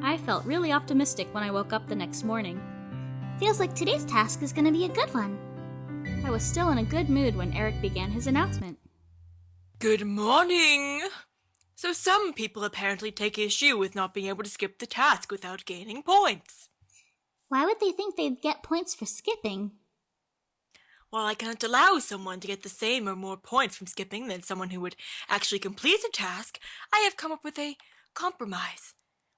I felt really optimistic when I woke up the next morning. Feels like today's task is gonna be a good one. I was still in a good mood when Eric began his announcement. Good morning! So some people apparently take issue with not being able to skip the task without gaining points. Why would they think they'd get points for skipping? While I can't allow someone to get the same or more points from skipping than someone who would actually complete a task, I have come up with a compromise.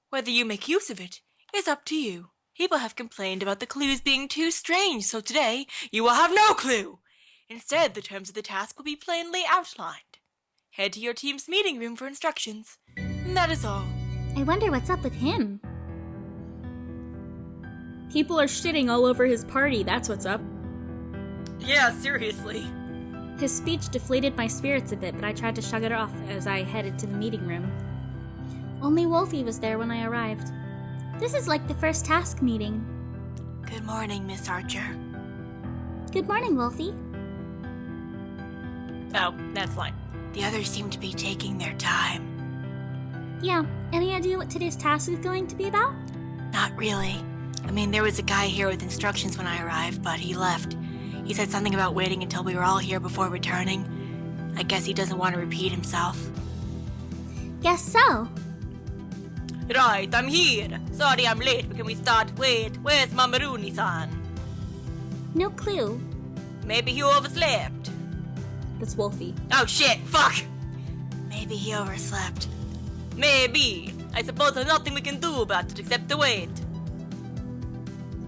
Whether you make use of it is up to you. People have complained about the clues being too strange, so today you will have no clue. Instead, the terms of the task will be plainly outlined. Head to your team's meeting room for instructions. And that is all. I wonder what's up with him. People are shitting all over his party, that's what's up. Yeah, seriously. His speech deflated my spirits a bit, but I tried to shrug it off as I headed to the meeting room. Only Wolfie was there when I arrived. This is like the first task meeting. Good morning, Miss Archer. Good morning, Wolfie. Oh, that's fine. The others seem to be taking their time. Yeah, any idea what today's task is going to be about? Not really. I mean, there was a guy here with instructions when I arrived, but he left. He said something about waiting until we were all here before returning. I guess he doesn't want to repeat himself. Guess so. Right, I'm here. Sorry I'm late, but can we start? Wait, where's Mamaruni-san? No clue. Maybe he overslept. That's Wolfie. Oh shit, fuck! Maybe he overslept. Maybe. I suppose there's nothing we can do about it except to wait.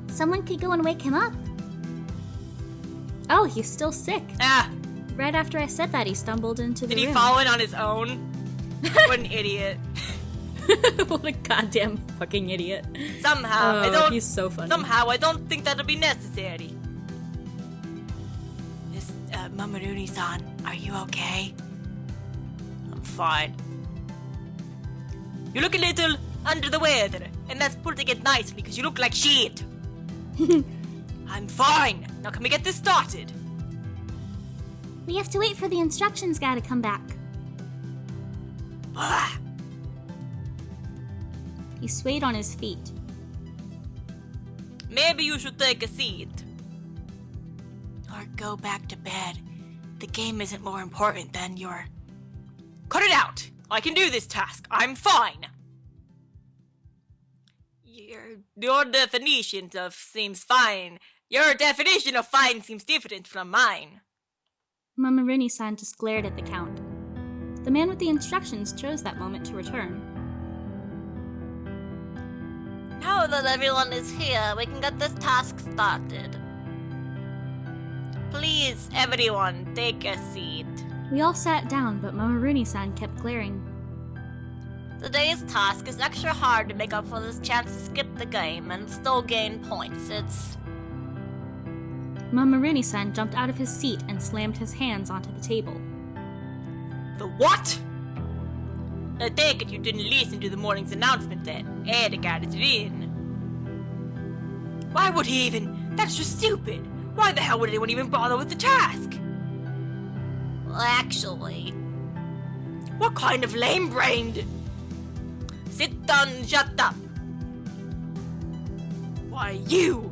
Someone could go and wake him up. Oh, he's still sick. Ah, Right after I said that, he stumbled into the did room. he fall in on his own? What an idiot. What a goddamn fucking idiot. Somehow, he's so funny. Somehow, I don't think that'll be necessary. Miss Mamaruni-san, are you okay? I'm fine. You look a little under the weather, and that's putting it nicely, because you look like shit. I'm fine. Now can we get this started? We have to wait for the instructions guy to come back. Blah. He swayed on his feet. Maybe you should take a seat. Or go back to bed. The game isn't more important than your... Cut it out! I can do this task. I'm fine. Your definition of seems fine. Your definition of fine seems different from mine. Mamaruni-san just glared at the count. The man with the instructions chose that moment to return. Now that everyone is here, we can get this task started. Please, everyone, take a seat. We all sat down, but Mamaruni-san kept glaring. Today's task is extra hard to make up for this chance to skip the game and still gain points. It's... Mamaruni-san jumped out of his seat and slammed his hands onto the table. The what? I take it you didn't listen to the morning's announcement then. Eric added it in. Why would he even? That's just stupid. Why the hell would anyone even bother with the task? Well, actually... What kind of lame-brained... Sit down and shut up. Why, you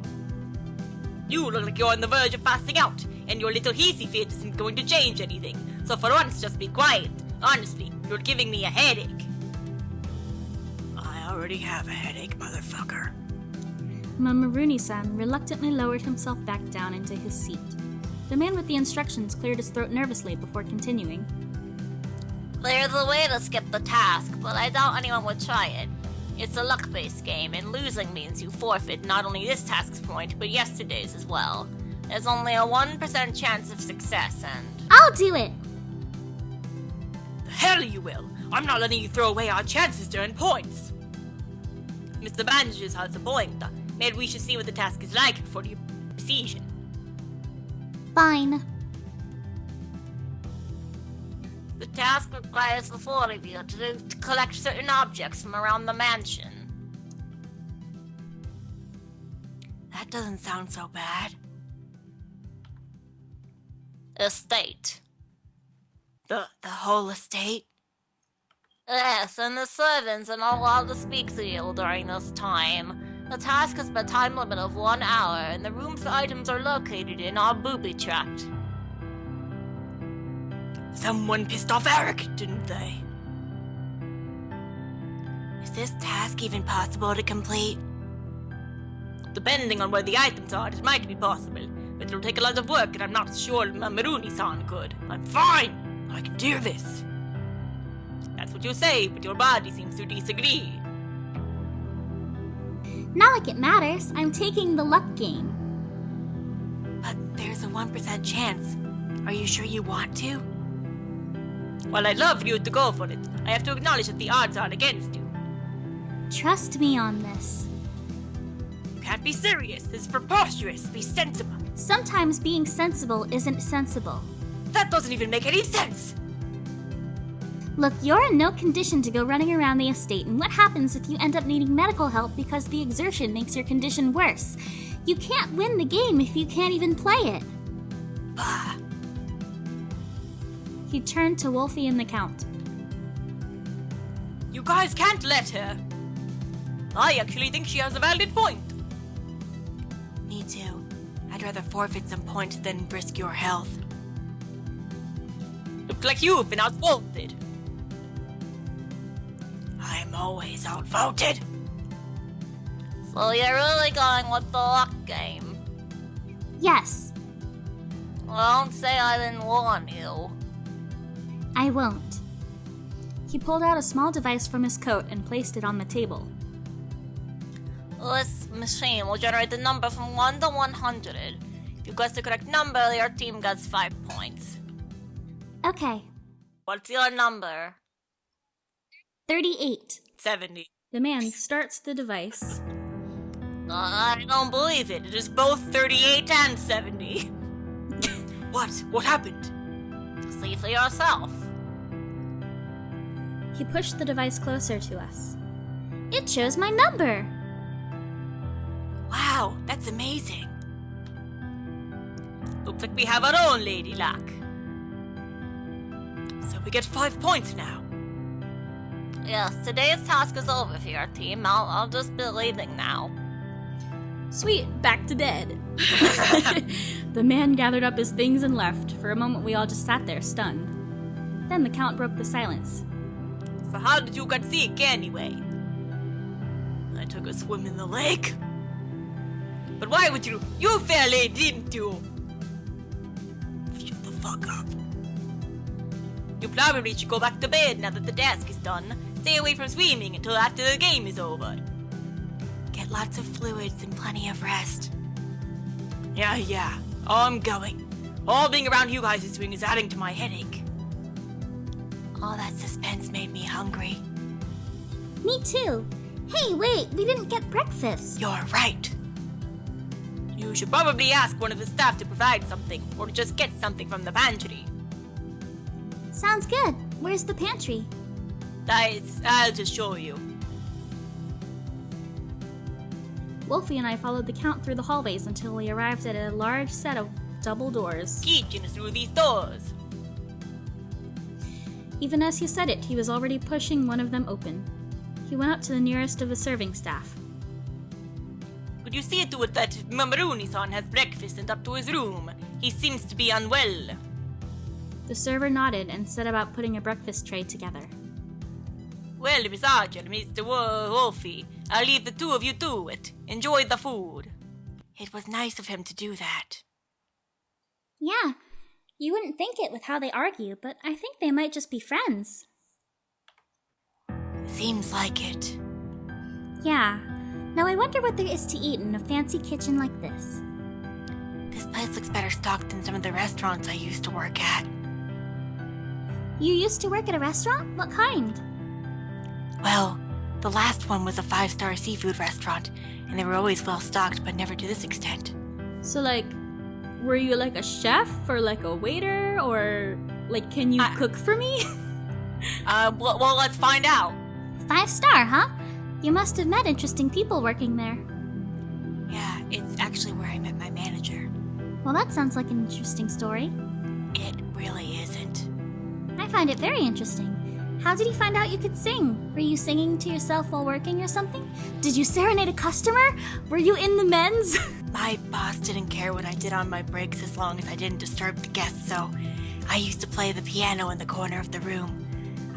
look like you're on the verge of passing out, and your little hissy fit isn't going to change anything. So for once, just be quiet. Honestly, you're giving me a headache. I already have a headache, motherfucker. Mamaruni-san reluctantly lowered himself back down into his seat. The man with the instructions cleared his throat nervously before continuing. There's a way to skip the task, but I doubt anyone would try it. It's a luck-based game, and losing means you forfeit not only this task's point, but yesterday's as well. There's only a 1% chance of success, and... I'll do it! The hell you will! I'm not letting you throw away our chances to earn points! Mr. Bandages has a point. Maybe we should see what the task is like before your decision. Fine. The task requires the four of you to collect certain objects from around the mansion. That doesn't sound so bad. Estate. The whole estate? Yes, and the servants are not allowed to speak to you during this time. The task has a time limit of 1 hour, and the rooms the items are located in are booby-trapped. Someone pissed off Eric, didn't they? Is this task even possible to complete? Depending on where the items are, it might be possible, but it'll take a lot of work, and I'm not sure Mamaruni-san could. I'm fine! I can do this! That's what you say, but your body seems to disagree. Not like it matters. I'm taking the luck game. But there's a 1% chance. Are you sure you want to? Well, I'd love for you to go for it. I have to acknowledge that the odds are against you. Trust me on this. You can't be serious. This is preposterous. Be sensible. Sometimes being sensible isn't sensible. That doesn't even make any sense. Look, you're in no condition to go running around the estate, and what happens if you end up needing medical help because the exertion makes your condition worse? You can't win the game if you can't even play it. Bah. He turned to Wolfie and the Count. You guys can't let her. I actually think she has a valid point. Me too. I'd rather forfeit some points than risk your health. Looks like you've been outvoted. I'm always outvoted. So you're really going with the luck game? Yes, Well, don't say I didn't warn you. I won't. He pulled out a small device from his coat and placed it on the table. This machine will generate the number from 1 to 100. If you guess the correct number, your team gets 5 points. Okay, What's your number? 38. 70. The man starts the device. I don't believe it. It is both 38 and 70. What? What happened? See for yourself. He pushed the device closer to us. It shows my number. Wow, that's amazing. Looks like we have our own Lady Luck. So we get 5 points now. Yes, today's task is over for your team. I'll just be leaving now. Sweet, back to bed. The man gathered up his things and left. For a moment, we all just sat there, stunned. Then the Count broke the silence. So how did you get sick anyway? I took a swim in the lake. But why would you? You fell in, didn't you? Shut the fuck up. You probably should go back to bed now that the task is done. Stay away from swimming until after the game is over. Get lots of fluids and plenty of rest. Yeah. I'm going. All being around you guys this swing is adding to my headache. All that suspense made me hungry. Me too. Hey, wait, we didn't get breakfast. You're right. You should probably ask one of the staff to provide something, or to just get something from the pantry. Sounds good. Where's the pantry? I'll just show you. Wolfie and I followed the Count through the hallways until we arrived at a large set of double doors. Kitchen is through these doors. Even as he said it, he was already pushing one of them open. He went up to the nearest of the serving staff. Could you see to it that Mamaruni-san has breakfast sent up to his room? He seems to be unwell. The server nodded and set about putting a breakfast tray together. Well, Miss Archer, Mr. Wolfie, I'll leave the two of you to it. Enjoy the food. It was nice of him to do that. Yeah, you wouldn't think it with how they argue, but I think they might just be friends. Seems like it. Yeah. Now I wonder what there is to eat in a fancy kitchen like this. This place looks better stocked than some of the restaurants I used to work at. You used to work at a restaurant? What kind? Well, the last one was a 5-star seafood restaurant, and they were always well stocked, but never to this extent. So, were you like a chef or like a waiter or can you cook for me? Well, let's find out. 5-star, huh? You must have met interesting people working there. Yeah, it's actually where I met my manager. Well, that sounds like an interesting story. It really isn't. I find it very interesting. How did he find out you could sing? Were you singing to yourself while working or something? Did you serenade a customer? Were you in the men's? My boss didn't care what I did on my breaks as long as I didn't disturb the guests, so I used to play the piano in the corner of the room.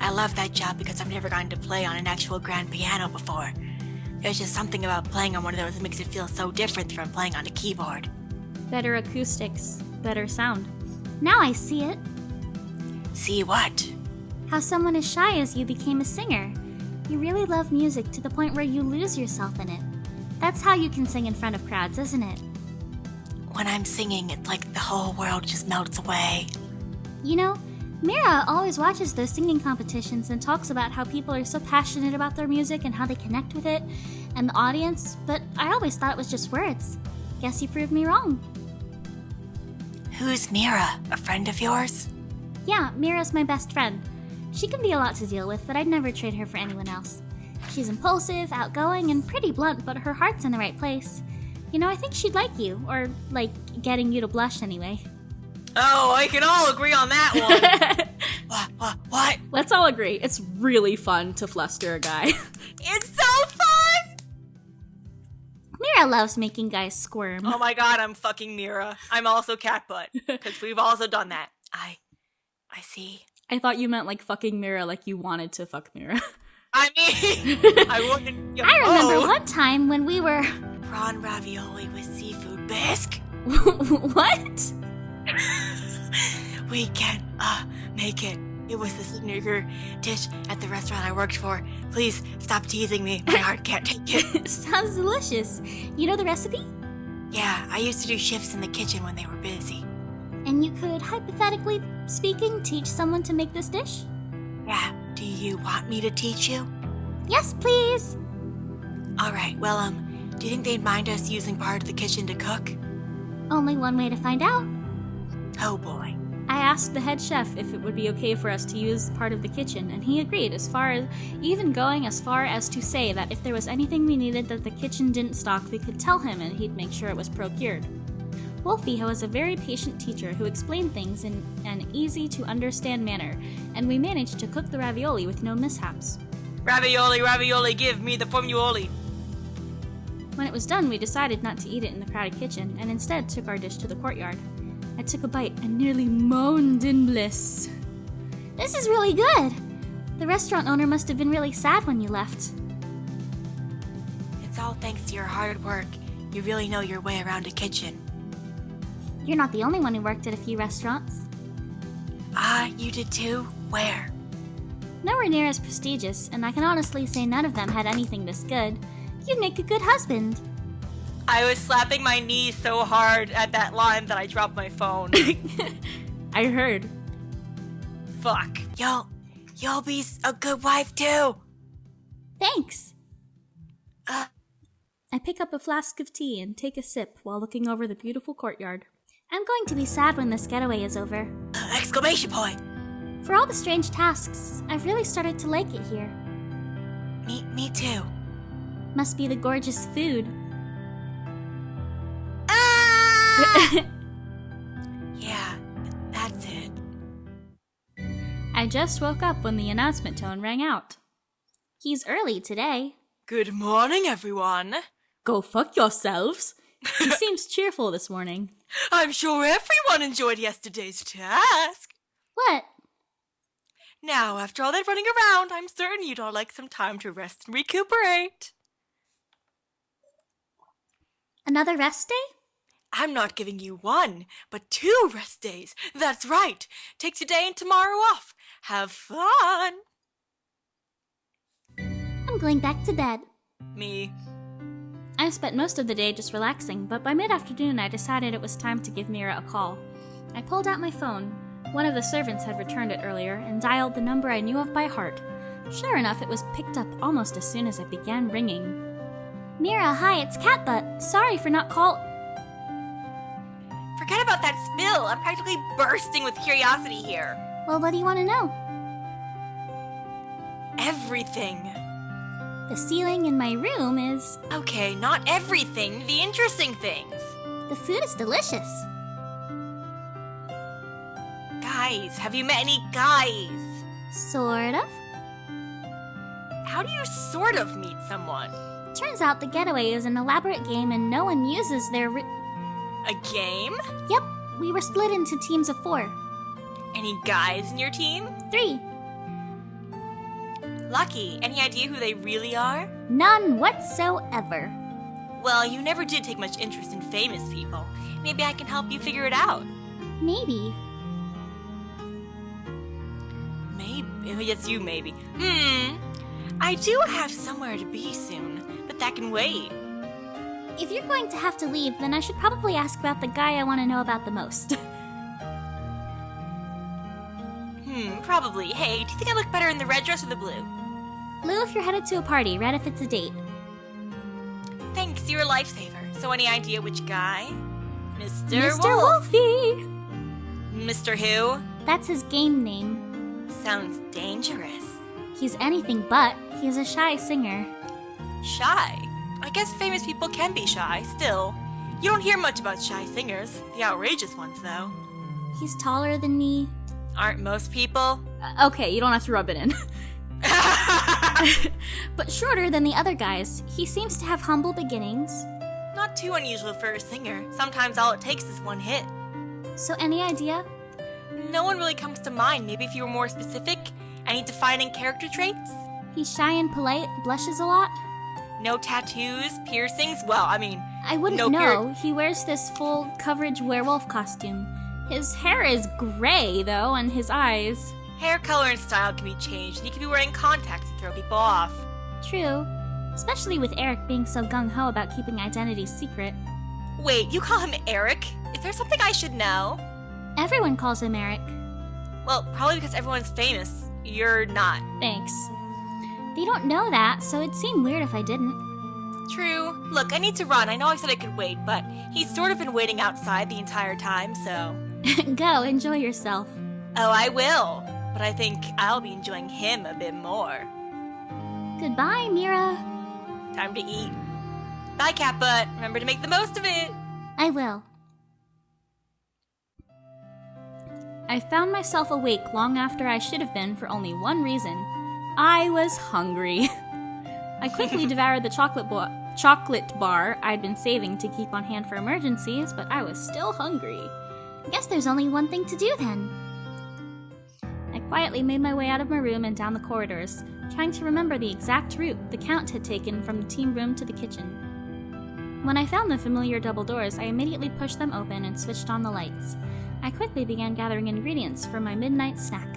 I love that job because I've never gotten to play on an actual grand piano before. There's just something about playing on one of those that makes it feel so different from playing on a keyboard. Better acoustics, better sound. Now I see it. See what? How someone as shy as you became a singer. You really love music to the point where you lose yourself in it. That's how you can sing in front of crowds, isn't it? When I'm singing, it's like the whole world just melts away. You know, Mira always watches those singing competitions and talks about how people are so passionate about their music and how they connect with it, and the audience, but I always thought it was just words. Guess you proved me wrong. Who's Mira? A friend of yours? Yeah, Mira's my best friend. She can be a lot to deal with, but I'd never trade her for anyone else. She's impulsive, outgoing, and pretty blunt, but her heart's in the right place. You know, I think she'd like you, or, like, getting you to blush anyway. Oh, I can all agree on that one. What? Let's all agree, it's really fun to fluster a guy. It's so fun! Mira loves making guys squirm. Oh my god, I'm fucking Mira. I'm also Catbutt, because we've also done that. I see. I thought you meant like fucking Mira, like you wanted to fuck Mira. I mean, I wouldn't. I remember one time when we were... Prawn ravioli with seafood bisque. What? We can make it. It was the signature dish at the restaurant I worked for. Please stop teasing me. My heart can't take it. Sounds delicious. You know the recipe? Yeah, I used to do shifts in the kitchen when they were busy. And you could, hypothetically speaking, teach someone to make this dish? Yeah, do you want me to teach you? Yes, please. Alright, well, do you think they'd mind us using part of the kitchen to cook? Only one way to find out. Oh boy. I asked the head chef if it would be okay for us to use part of the kitchen, and he agreed, even going as far as to say that if there was anything we needed that the kitchen didn't stock, we could tell him and he'd make sure it was procured. Wolfie was a very patient teacher who explained things in an easy-to-understand manner, and we managed to cook the ravioli with no mishaps. Ravioli, ravioli, give me the formuoli. When it was done, we decided not to eat it in the crowded kitchen, and instead took our dish to the courtyard. I took a bite and nearly moaned in bliss. This is really good. The restaurant owner must have been really sad when you left. It's all thanks to your hard work. You really know your way around a kitchen. You're not the only one who worked at a few restaurants. You did too? Where? Nowhere near as prestigious, and I can honestly say none of them had anything this good. You'd make a good husband. I was slapping my knees so hard at that line that I dropped my phone. I heard. Fuck. You'll be a good wife too. Thanks. I pick up a flask of tea and take a sip while looking over the beautiful courtyard. I'm going to be sad when this getaway is over. Exclamation point. For all the strange tasks, I've really started to like it here. Me too. Must be the gorgeous food. Yeah, that's it. I just woke up when the announcement tone rang out. He's early today. Good morning, everyone. Go fuck yourselves. He seems cheerful this morning. I'm sure everyone enjoyed yesterday's task. What? Now, after all that running around, I'm certain you'd all like some time to rest and recuperate. Another rest day? I'm not giving you 1, but 2 rest days. That's right. Take today and tomorrow off. Have fun. I'm going back to bed. Me. I spent most of the day just relaxing, but by mid-afternoon I decided it was time to give Mira a call. I pulled out my phone. One of the servants had returned it earlier and dialed the number I knew of by heart. Sure enough, it was picked up almost as soon as it began ringing. Mira, hi, it's Catbutt. Sorry for not Forget about that spill. I'm practically bursting with curiosity here. Well, what do you want to know? Everything. The ceiling in my room is... Okay, not everything. The interesting things. The food is delicious. Guys, have you met any guys? Sort of. how do you sort of meet someone? Turns out the getaway is an elaborate game and no one uses their A game? Yep, we were split into teams of 4. Any guys in your team? 3. Lucky. Any idea who they really are? None whatsoever. Well, you never did take much interest in famous people. Maybe I can help you figure it out. Maybe. Maybe. Yes, you maybe. I do have somewhere to be soon, but that can wait. If you're going to have to leave, then I should probably ask about the guy I want to know about the most. Probably. Hey, do you think I look better in the red dress or the blue? Blue if you're headed to a party, red if it's a date. Thanks, you're a lifesaver. So any idea which guy? Mr. Mr. Wolf. Wolfie! Mr. Who? That's his game name. Sounds dangerous. He's anything but. He's a shy singer. Shy? I guess famous people can be shy, still. You don't hear much about shy singers. The outrageous ones, though. He's taller than me. Aren't most people? Okay, you don't have to rub it in. But shorter than the other guys. He seems to have humble beginnings. Not too unusual for a singer. Sometimes all it takes is one hit. So any idea? No one really comes to mind. Maybe if you were more specific? Any defining character traits? He's shy and polite, blushes a lot. No tattoos, piercings? Well, I mean, I wouldn't no know. He wears this full coverage werewolf costume. His hair is gray, though, and his eyes. Hair color and style can be changed, and he could be wearing contacts to throw people off. True. Especially with Eric being so gung-ho about keeping identities secret. Wait, you call him Eric? Is there something I should know? Everyone calls him Eric. Well, probably because everyone's famous. You're not. Thanks. They don't know that, so it'd seem weird if I didn't. True. Look, I need to run. I know I said I could wait, but he's sort of been waiting outside the entire time, so... Go, enjoy yourself. Oh, I will. But I think I'll be enjoying him a bit more. Goodbye, Mira. Time to eat. Bye, Catbutt. Remember to make the most of it. I will. I found myself awake long after I should have been for only one reason. I was hungry. I quickly devoured the chocolate bar I'd been saving to keep on hand for emergencies, but I was still hungry. Guess there's only one thing to do then. I quietly made my way out of my room and down the corridors, trying to remember the exact route the Count had taken from the team room to the kitchen. When I found the familiar double doors, I immediately pushed them open and switched on the lights. I quickly began gathering ingredients for my midnight snack.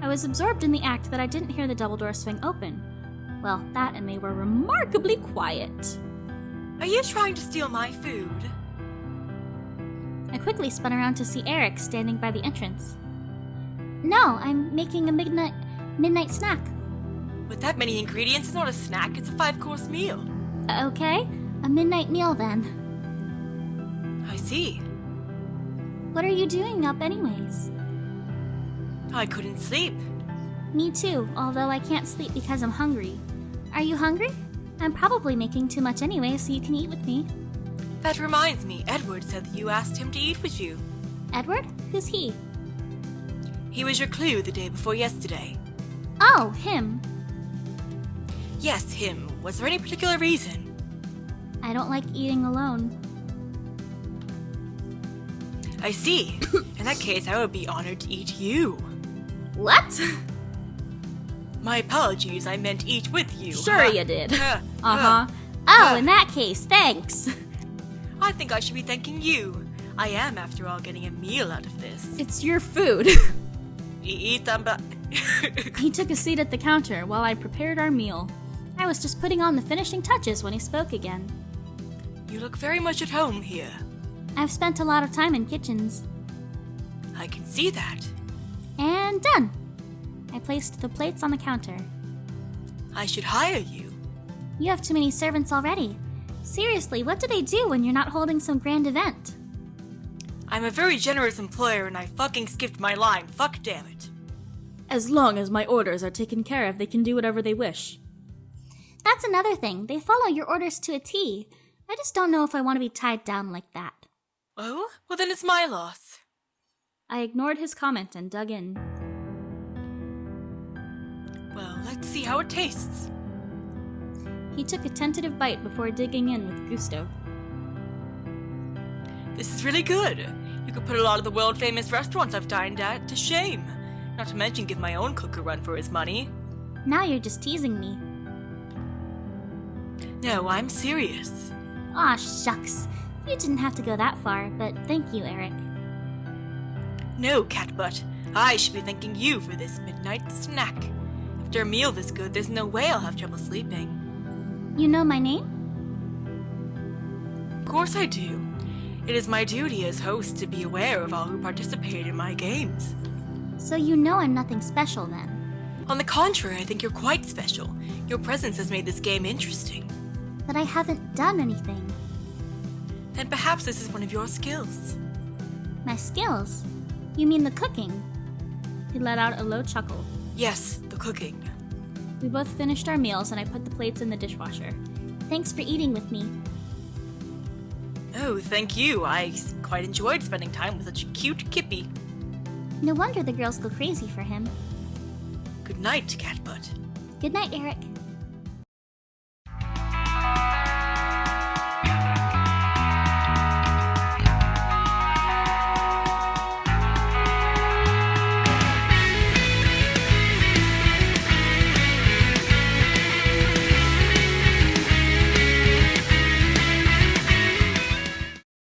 I was absorbed in the act that I didn't hear the double door swing open. Well, that and they were remarkably quiet. Are you trying to steal my food? I quickly spun around to see Eric standing by the entrance. No, I'm making a midnight snack. With that many ingredients, it's not a snack, it's a 5-course meal. Okay, a midnight meal then. I see. What are you doing up anyways? I couldn't sleep. Me too, although I can't sleep because I'm hungry. Are you hungry? I'm probably making too much anyway, so you can eat with me. That reminds me, Edward said that you asked him to eat with you. Edward? Who's he? He was your clue the day before yesterday. Oh, him. Yes, him. Was there any particular reason? I don't like eating alone. I see. In that case, I would be honored to eat you. What? My apologies, I meant eat with you. Sure you did. Oh, in that case, thanks. I think I should be thanking you. I am, after all, getting a meal out of this. It's your food. Eat them, but... He took a seat at the counter while I prepared our meal. I was just putting on the finishing touches when he spoke again. You look very much at home here. I've spent a lot of time in kitchens. I can see that. And done. I placed the plates on the counter. I should hire you. You have too many servants already. Seriously, what do they do when you're not holding some grand event? I'm a very generous employer and I fucking skipped my line. Fuck damn it. As long as my orders are taken care of, they can do whatever they wish. That's another thing. They follow your orders to a T. I just don't know if I want to be tied down like that. Oh? Well, then it's my loss. I ignored his comment and dug in. Well, let's see how it tastes. He took a tentative bite before digging in with gusto. This is really good. You could put a lot of the world-famous restaurants I've dined at to shame. Not to mention give my own cook a run for his money. Now you're just teasing me. No, I'm serious. Aw, shucks. You didn't have to go that far, but thank you, Eric. No, Catbutt. I should be thanking you for this midnight snack. After a meal this good, there's no way I'll have trouble sleeping. You know my name? Of course I do. It is my duty as host to be aware of all who participate in my games. So you know I'm nothing special then? On the contrary, I think you're quite special. Your presence has made this game interesting. But I haven't done anything. Then perhaps this is one of your skills. My skills? You mean the cooking? He let out a low chuckle. Yes, the cooking. We both finished our meals and I put the plates in the dishwasher. Thanks for eating with me. Oh, thank you. I quite enjoyed spending time with such a cute Kippy. No wonder the girls go crazy for him. Good night, Catbutt. Good night, Eric.